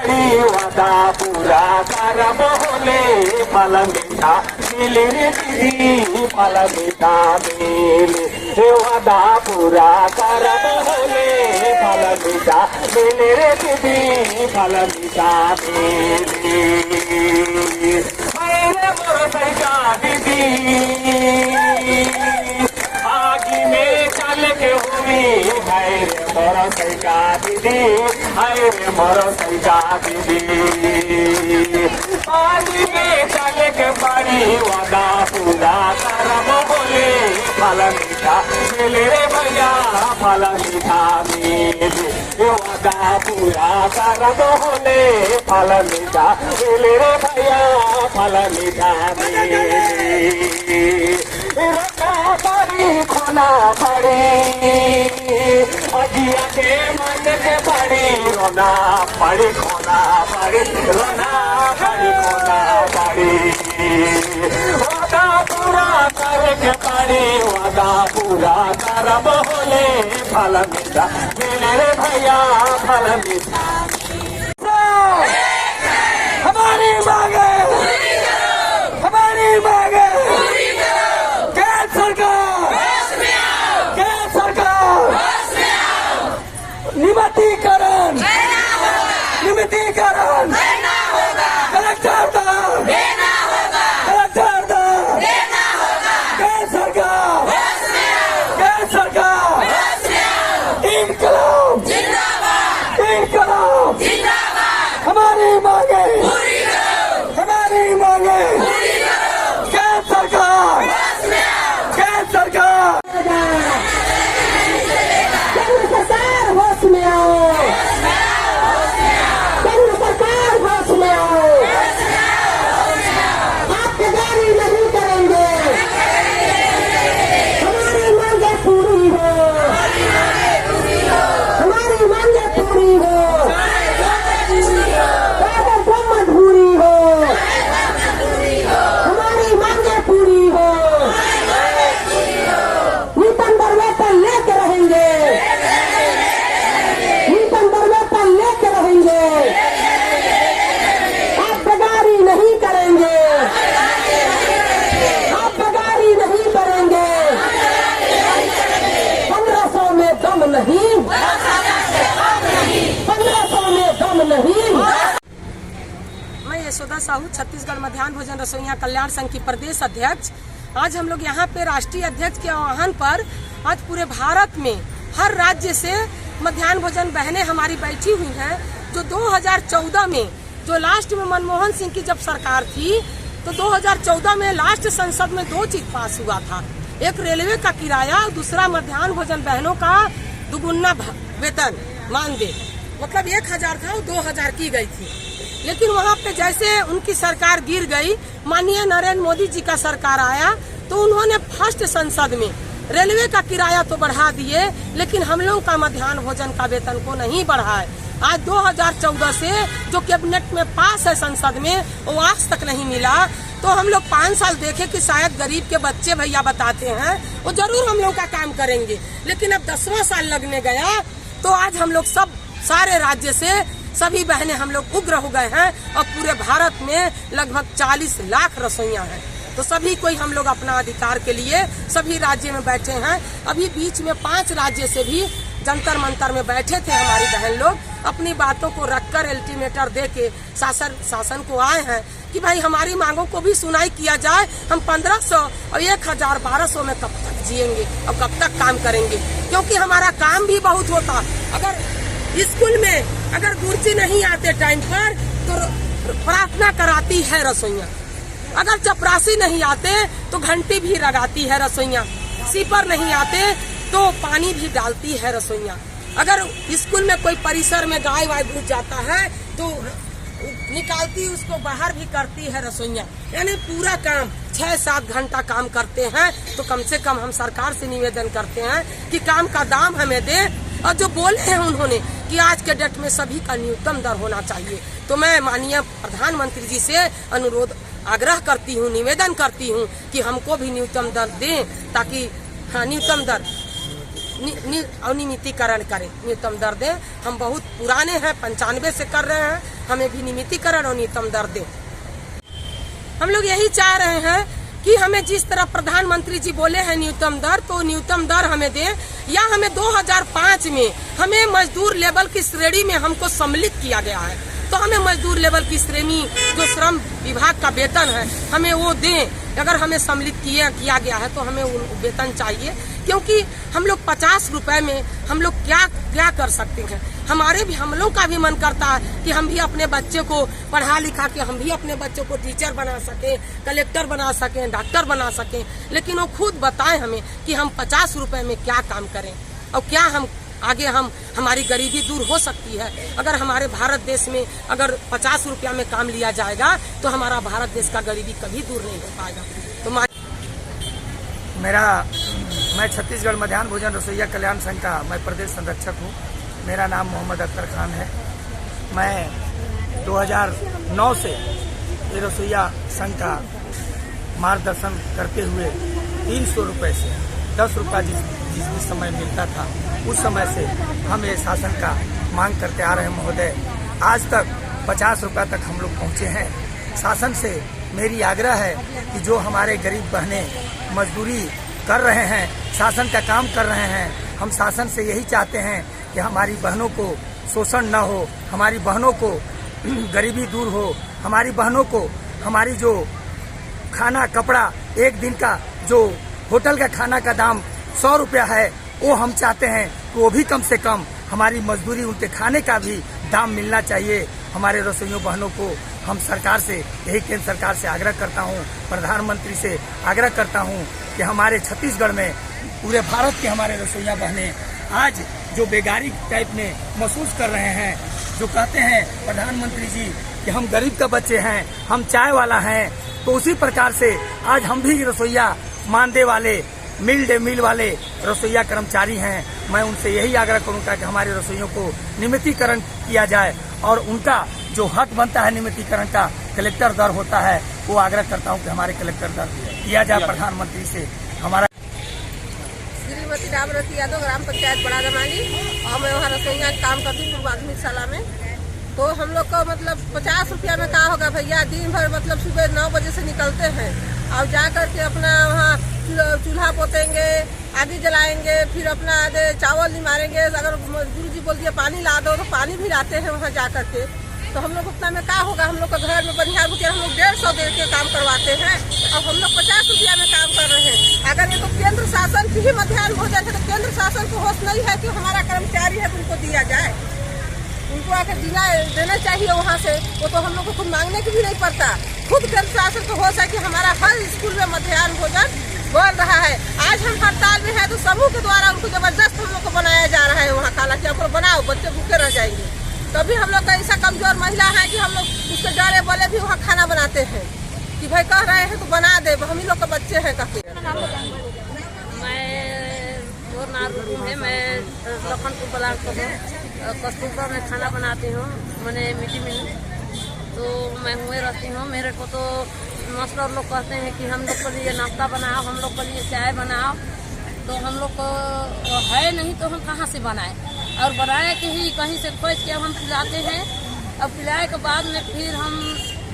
बाड़ी वादा पूरा करब होले फल मीठा मिले रे दीदी फल मीठा मिले हे वादा पूरा करब होले फल मीठा मिले रे दीदी फल मीठा मिले मेरे मोर सैका दीदी आगे में चल के हुई हाय रे मोर सैका दीदी हाय रे मोर सैका दीदी आगे में चल के बड़ी वादा पूरा करब बोले फल मीठा मिले रे भैया फल मीठा मिले वादा पूरा करब बोले फल मीठा मिले रे भैया फल मीठा मिले बड़ी खोना पड़ी अजिया के मन के बड़ी रोना पड़ी खोना पड़ी रोना पड़ी खोना पड़ी वादा पूरा करके पड़ी वादा पूरा करब होले फल मीठा मिले रे भैया फल मीठा हमारी मांगे हमारी मांगे नियमितीकरण नियमितीकरण कलेक्टर का कलेक्टर केंद्र सरकार इनकलाब इनकलाब हमारी मांगे हमारी मांगे केंद्र सरकार होश में आओ केंद्र सरकार होश में आओ आपके गाड़ी नहीं करेंगे हमारी मांगे पूरी हो हमारी मांगे पूरी हो अधूरी हो हमारी मांगे पूरी हो न्यूनतम वेतन लेके रहेंगे आप बेगारी नहीं करेंगे आप बेगारी नहीं करेंगे 1500 में दम नहीं 1500 में दम नहीं। मैं यशोदा साहू छत्तीसगढ़ मध्याह्न भोजन रसोइया कल्याण संघ की प्रदेश अध्यक्ष। आज हम लोग यहाँ पे राष्ट्रीय अध्यक्ष के आह्वान पर आज पूरे भारत में हर राज्य से मध्याह्न भोजन बहनें हमारी बैठी हुई हैं। जो 2014 में जो लास्ट में मनमोहन सिंह की जब सरकार थी तो 2014 में लास्ट संसद में 2 चीज पास हुआ था, एक रेलवे का किराया और दूसरा मध्याह्न भोजन बहनों का दुगुना वेतन मानदेय, मतलब 1000 था वो 2000 की गई थी। लेकिन वहाँ पे जैसे उनकी सरकार गिर गई, माननीय नरेंद्र मोदी जी का सरकार आया तो उन्होंने फर्स्ट संसद में रेलवे का किराया तो बढ़ा दिए लेकिन हम लोग का मध्याह्न भोजन का वेतन को नहीं बढ़ाए। आज 2014 से जो कैबिनेट में पास है संसद में वो आज तक नहीं मिला। तो हम लोग 5 साल देखे कि शायद गरीब के बच्चे भैया बताते हैं वो जरूर हम लोग का काम करेंगे, लेकिन अब 10वां साल लगने गया तो आज हम लोग सब सारे राज्य से सभी बहनें हम लोग उग्र हो गए हैं और पूरे भारत में लगभग 40 लाख रसोइयां हैं। तो सभी कोई हम लोग अपना अधिकार के लिए सभी राज्य में बैठे हैं। अभी बीच में 5 राज्य से भी जंतर मंतर में बैठे थे हमारी बहन लोग, अपनी बातों को रखकर अल्टीमेटम दे के शासन को आए हैं कि भाई हमारी मांगों को भी सुनाई किया जाए। हम 1500 और 1000 1200 में कब तक जिएंगे और कब तक काम करेंगे, क्योंकि हमारा काम भी बहुत होता। अगर स्कूल में अगर गुरुजी नहीं आते टाइम पर तो प्रार्थना कराती है रसोइयाँ, अगर चपरासी नहीं आते तो घंटी भी लगाती है रसोइयाँ, सीपर नहीं आते तो पानी भी डालती है रसोइयाँ, अगर स्कूल में कोई परिसर में गाय वाय घुस जाता है तो निकालती उसको बाहर भी करती है रसोइयाँ। यानी पूरा काम 6-7 घंटा काम करते हैं। तो कम से कम हम सरकार से निवेदन करते हैं कि काम का दाम हमें दे। और जो बोले हैं उन्होंने कि आज के डेट में सभी का न्यूनतम दर होना चाहिए, तो मैं माननीय प्रधानमंत्री जी से अनुरोध आग्रह करती हूँ, निवेदन करती हूँ कि हमको भी न्यूनतम दर दें, ताकि न्यूनतम दर अनियमितीकरण करें, न्यूनतम दर दें। हम बहुत पुराने हैं, 95 से कर रहे हैं, हमें भी नियमितीकरण और न्यूनतम दर दें। हम लोग यही चाह रहे हैं कि हमें जिस तरह प्रधानमंत्री जी बोले हैं न्यूनतम दर, तो न्यूनतम दर हमें दें, या हमें 2005 में हमें मजदूर लेवल की श्रेणी में हमको सम्मिलित किया गया है, तो हमें मजदूर लेवल की श्रेणी जो श्रम विभाग का वेतन है हमें वो दें। अगर हमें सम्मिलित किया गया है तो हमें वो वेतन चाहिए, क्योंकि हम लोग 50 रुपए में हम लोग क्या कर सकते हैं। हम लोग का भी मन करता है कि हम भी अपने बच्चे को पढ़ा लिखा के हम भी अपने बच्चों को टीचर बना सकें, कलेक्टर बना सकें, डॉक्टर बना सकें, लेकिन वो खुद बताएं हमें कि हम 50 रुपए में क्या काम करें और क्या हम आगे हमारी गरीबी दूर हो सकती है। अगर हमारे भारत देश में अगर 50 रुपया में काम लिया जाएगा तो हमारा भारत देश का गरीबी कभी दूर नहीं हो पाएगा। तो मैं छत्तीसगढ़ मध्याह्न भोजन रसोइया कल्याण संघ का मैं प्रदेश संरक्षक हूँ। मेरा नाम मोहम्मद अख्तर खान है। मैं 2009 से ये रसोइया संघ का मार्गदर्शन करते हुए 300 रुपये से 10 रुपया जिस समय मिलता था उस समय से हम ये शासन का मांग करते आ रहे हैं महोदय। आज तक 50 रुपये तक हम लोग पहुँचे हैं। शासन से मेरी आग्रह है कि जो हमारे गरीब बहनें मजदूरी कर रहे हैं, शासन का काम कर रहे हैं, हम शासन से यही चाहते हैं कि हमारी बहनों को शोषण न हो, हमारी बहनों को गरीबी दूर हो, हमारी बहनों को हमारी जो खाना कपड़ा एक दिन का जो होटल का खाना का दाम 100 रुपया है वो हम चाहते हैं कि वो भी कम से कम हमारी मजदूरी उनके खाने का भी दाम मिलना चाहिए। हमारे रसोइयों बहनों को हम सरकार से यही केंद्र सरकार से आग्रह करता हूँ, प्रधानमंत्री से आग्रह करता हूँ कि हमारे छत्तीसगढ़ में पूरे भारत के हमारे रसोइया बहनें आज जो बेगारी टाइप में महसूस कर रहे हैं, जो कहते हैं प्रधानमंत्री जी कि हम गरीब का बच्चे हैं, हम चाय वाला हैं, तो उसी प्रकार से आज हम भी रसोइया मानदेय वाले मिड डे मील वाले रसोइया कर्मचारी हैं। मैं उनसे यही आग्रह करूंगा कि हमारे रसोइयों को नियमितीकरण किया जाए और उनका जो हक बनता है नियमितीकरण का कलेक्टर दर होता है वो आग्रह करता हूं कि हमारे कलेक्टर दर दिया जाए प्रधानमंत्री से। हमारा श्रीमती रामरती यादव, ग्राम पंचायत बड़ा दमाली, और मैं वहाँ रसोइया काम करती हूँ माध्यमिक शाला में। तो हम लोग को मतलब 50 रुपया में क्या होगा भैया। दिन भर मतलब सुबह 9 बजे से निकलते हैं और जा करके अपना वहाँ चूल्हा पोतेंगे, आग जलाएंगे, फिर अपना चावल निमारेंगे। अगर गुरु जी बोल दिया पानी ला दो तो पानी भी लाते हैं वहाँ जा करके। तो हम लोग उतना में क्या होगा। हम लोग को घर में बनिहार बुटिया हम लोग 150 दे के काम करवाते हैं और हम लोग 50 रुपया में काम कर रहे हैं। अगर ये तो केंद्र शासन की ही मध्याह्न भोजन है तो केंद्र शासन को होश नहीं है कि हमारा कर्मचारी है तो उनको दिया जाए, उनको आकर देना चाहिए वहाँ से। वो तो हम लोग को खुद मांगने की भी नहीं पड़ता। खुद केंद्र शासन को होश है कि हमारा हर स्कूल में मध्याह्न भोजन बोल रहा है। आज हम हड़ताल में है तो समूह के द्वारा उनको जबरदस्त हम लोग को बनाया जा रहा है वहाँ खाना कि आपको बनाओ, बच्चे भूखे रह जाएंगे। तभी हम लोग का ऐसा कमजोर महिला है कि हम लोग उसके डरे बोले भी वहाँ खाना बनाते हैं कि भाई कह रहे हैं तो बना दे, हम ही लोग के बच्चे हैं कहते। मैं लखनपुर ब्लॉक को कस्तूरबा में खाना बनाती हूँ, मैंने मिट्टी में तो मैं हुए रहती हूँ। मेरे को तो मास्टर लोग कहते हैं कि हम लोग के लिए नाश्ता बनाओ, हम लोग के लिए चाय बनाओ, तो हम लोग को है नहीं तो हम कहाँ से बनाए। और बनाए के ही कहीं से खोज के हम पिलाते हैं और पिलाए के बाद में फिर हम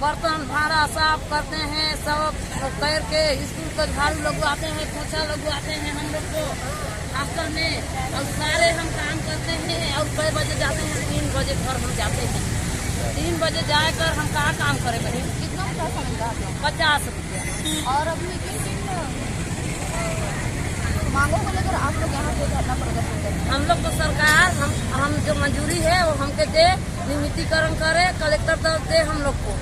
बर्तन भाड़ा साफ करते हैं, सब करके स्कूल का झाड़ू लगवाते हैं, पोछा लगवाते हैं हम लोग को हॉस्टल में, और सारे हम काम करते हैं। और 6 बजे जाते हैं, 3 बजे घर हम जाते हैं। 3 बजे जाकर हम कहाँ काम करें बने। कितना पैसा मिलता है? 50 रुपया। और अभी मांगों को लेकर आप लोग यहाँ पे धरना प्रदर्शन करें। हम लोग को सरकार हम जो मंजूरी है वो हमके दे, नियमितीकरण करे, कलेक्टर दर दे हम लोग को।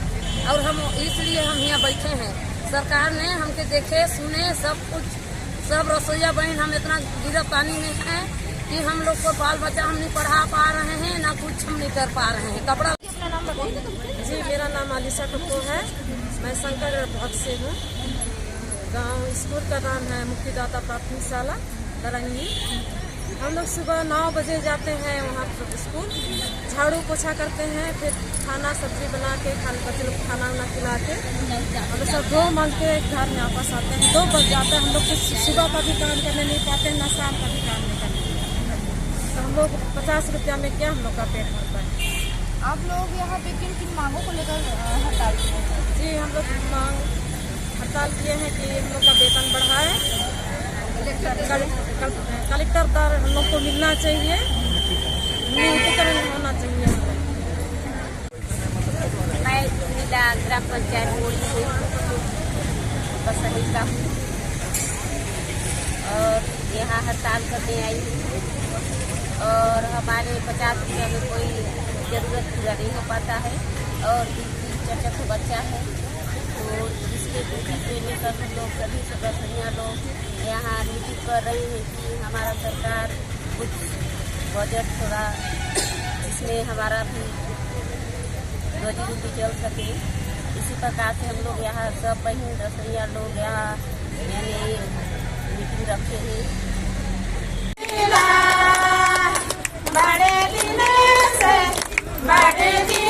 और हम इसलिए हम यहाँ बैठे हैं। सरकार ने हमके देखे सुने सब कुछ, सब रसोइया बहन हम इतना गिरा पानी में है कि हम लोग को बाल बच्चा हम नहीं पढ़ा पा रहे हैं, ना कुछ हम नहीं कर पा रहे हैं। कपड़ा अपना नाम बताइए। जी, मेरा नाम आलिशा टप्पो है, मैं शंकर भक्त से हूँ। गांव स्कूल का नाम है मुक्तिदाता प्राथमिक शाला दरंगी। हम लोग सुबह 9 बजे जाते हैं वहाँ स्कूल, झाड़ू पोछा करते हैं, फिर खाना सब्जी बना के बच्चे लोग खाना वाना खिला के हम लोग सब 2 मंथ के घर में वापस आते हैं। 2 बज जाते हैं। हम लोग सुबह का भी काम करने नहीं पाते, ना शाम का भी काम नहीं करते। हम लोग 50 रुपया में क्या हम लोग का पेट भरता है। आप लोग यहाँ पे किन किन मांगों को लेकर हड़ताल किए हैं? जी हम लोग मांग हड़ताल किए हैं कि हम लोग का वेतन बढ़ाए, कलेक्टर दर हम लोग को मिलना चाहिए, नियुक्तिकरण होना चाहिए। मैं जिला ग्राम पंचायत बोली हूँ, बसनी का हूँ और यहाँ हड़ताल करने आई हूँ और हमारे 50 रुपया में कोई ज़रूरत पूरा नहीं हो पाता है और 3-4 बच्चा है, तो इसके दूसरी से लेकर हम लोग सभी सदस्या लोग यहाँ मीटिंग कर रहे हैं कि हमारा सरकार कुछ बजट थोड़ा इसमें हमारा भी रोजी रोटी चल सके। इसी प्रकार से हम लोग यहाँ सब बहन रसोइया लोग यहाँ यानी मीटिंग रखे हैं। बड़े दिन से बड़े दिन